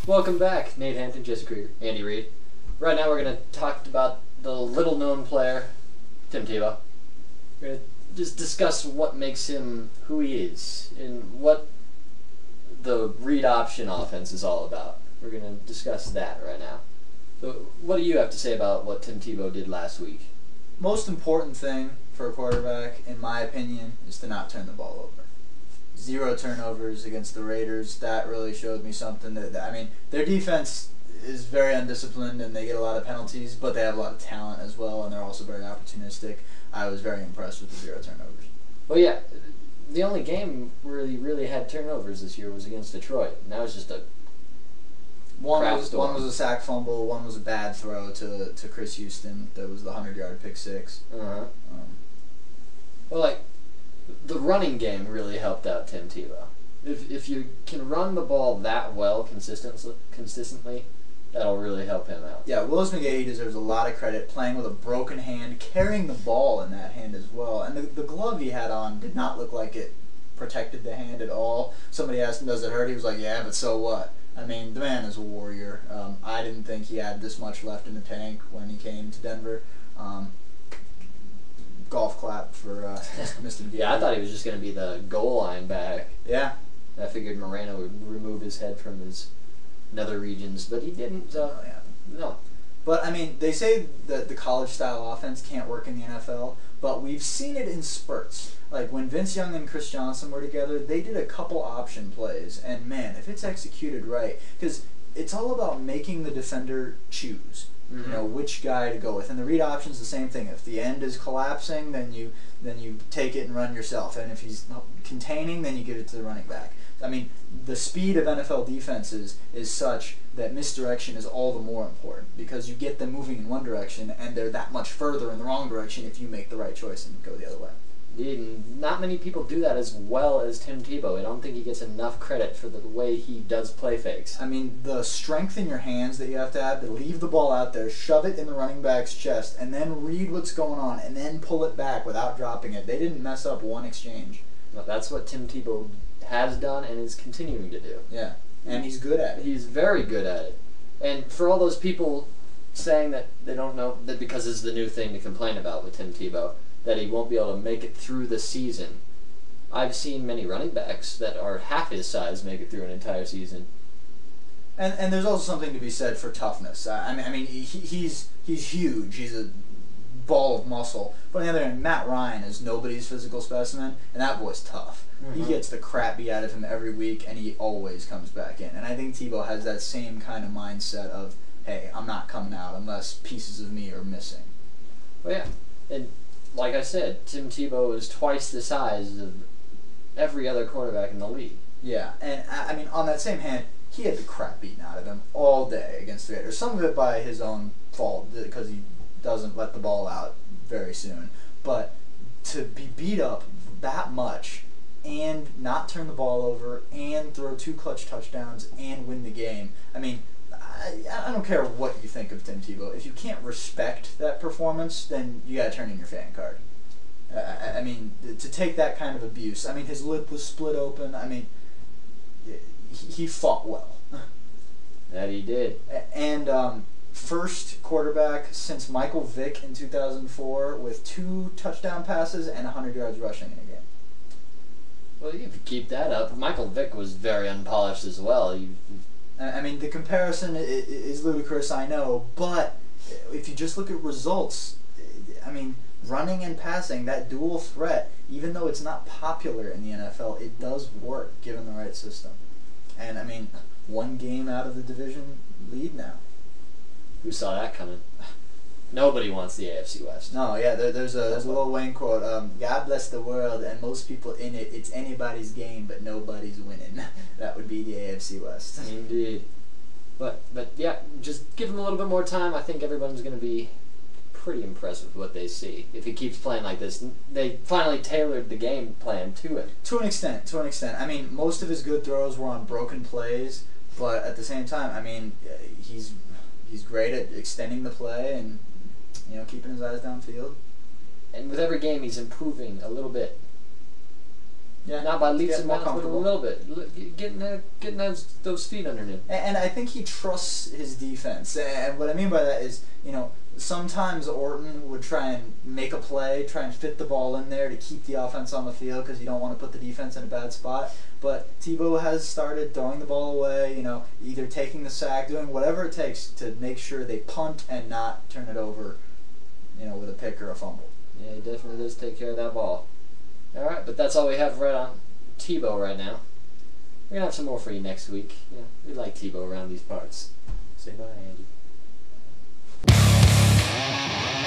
Welcome back, Nate Hampton, Jesse Krieger, Andy Reid. Right now we're going to talk about the little-known player, Tim Tebow. We're going to just discuss what makes him who he is and what the read option offense is all about. We're going to discuss that right now. So what do you have to say about what Tim Tebow did last week? Most important thing for a quarterback, in my opinion, is to not turn the ball over. 0 turnovers against the Raiders. That really showed me something. Their defense is very undisciplined and they get a lot of penalties, but they have a lot of talent as well, and they're also very opportunistic. I was very impressed with the 0 turnovers. Well, yeah, the only game where he really had turnovers this year was against Detroit. And that was just a One was a sack fumble, one was a bad throw to Chris Houston. That was the 100-yard pick six. Well, the running game really helped out Tim Tebow. If you can run the ball that well consistently, that'll really help him out. Yeah, Willis McGahee deserves a lot of credit, playing with a broken hand, carrying the ball in that hand as well. And the glove he had on did not look like it protected the hand at all. Somebody asked him, does it hurt? He was like, yeah, but so what? I mean, the man is a warrior. I didn't think he had this much left in the tank when he came to Denver. Golf clap for Mr. D. Yeah, I thought he was just going to be the goal line back. Yeah. I figured Moreno would remove his head from his nether regions, but he didn't. So no. But, I mean, they say that the college-style offense can't work in the NFL, but we've seen it in spurts. Like, when Vince Young and Chris Johnson were together, they did a couple option plays, and, man, if it's executed right, because it's all about making the defender choose, you know, which guy to go with. And the read option's the same thing. If the end is collapsing, then you take it and run yourself. And if he's containing, then you give it to the running back. I mean, the speed of NFL defenses is such that misdirection is all the more important because you get them moving in one direction and they're that much further in the wrong direction if you make the right choice and go the other way. Indeed, not many people do that as well as Tim Tebow. I don't think he gets enough credit for the way he does play fakes. I mean, the strength in your hands that you have to leave the ball out there, shove it in the running back's chest, and then read what's going on, and then pull it back without dropping it. They didn't mess up one exchange. Well, that's what Tim Tebow has done and is continuing to do. Yeah, and he's good at it. He's very good at it. And for all those people saying that they don't know, that because it's the new thing to complain about with Tim Tebow, that he won't be able to make it through the season. I've seen many running backs that are half his size make it through an entire season. And there's also something to be said for toughness. I mean, he's huge. He's a ball of muscle. But on the other hand, Matt Ryan is nobody's physical specimen, and that boy's tough. He gets the crap beat out of him every week, and he always comes back in. And I think Tebow has that same kind of mindset of, hey, I'm not coming out unless pieces of me are missing. Well, yeah. And like I said, Tim Tebow is twice the size of every other quarterback in the league. Yeah, and I mean, on that same hand, he had the crap beaten out of him all day against the Raiders. Some of it by his own fault, because he doesn't let the ball out very soon. But to be beat up that much and not turn the ball over and throw 2 clutch touchdowns and win the game, I mean, I don't care what you think of Tim Tebow. If you can't respect that performance, then you got to turn in your fan card. I mean, to take that kind of abuse. I mean, his lip was split open. I mean, he fought well. That he did. And first quarterback since Michael Vick in 2004 with 2 touchdown passes and 100 yards rushing in a game. Well, if you keep that up, Michael Vick was very unpolished as well. I mean, the comparison is ludicrous, I know, but if you just look at results, I mean, running and passing, that dual threat, even though it's not popular in the NFL, it does work given the right system. And, I mean, 1 game out of the division lead now. Who saw that coming? Nobody wants the AFC West. No, yeah, there's a Lil Wayne quote, God bless the world and most people in it, it's anybody's game but nobody's winning. That would be the AFC West. Indeed. But yeah, just give him a little bit more time. I think everyone's going to be pretty impressed with what they see. If he keeps playing like this, they finally tailored the game plan to him. To an extent. I mean, most of his good throws were on broken plays, but at the same time, I mean, he's great at extending the play and, you know, keeping his eyes downfield. And with every game, he's improving a little bit. Yeah, not by leaps and more bounds, but a comfortable. little bit. Getting those feet underneath. And I think he trusts his defense. And what I mean by that is, sometimes Orton would try and make a play, try and fit the ball in there to keep the offense on the field because you don't want to put the defense in a bad spot. But Tebow has started throwing the ball away, either taking the sack, doing whatever it takes to make sure they punt and not turn it over, with a pick or a fumble. Yeah, he definitely does take care of that ball. All right, but that's all we have right on Tebow right now. We're gonna have some more for you next week. We like Tebow around these parts. Say bye, Andy.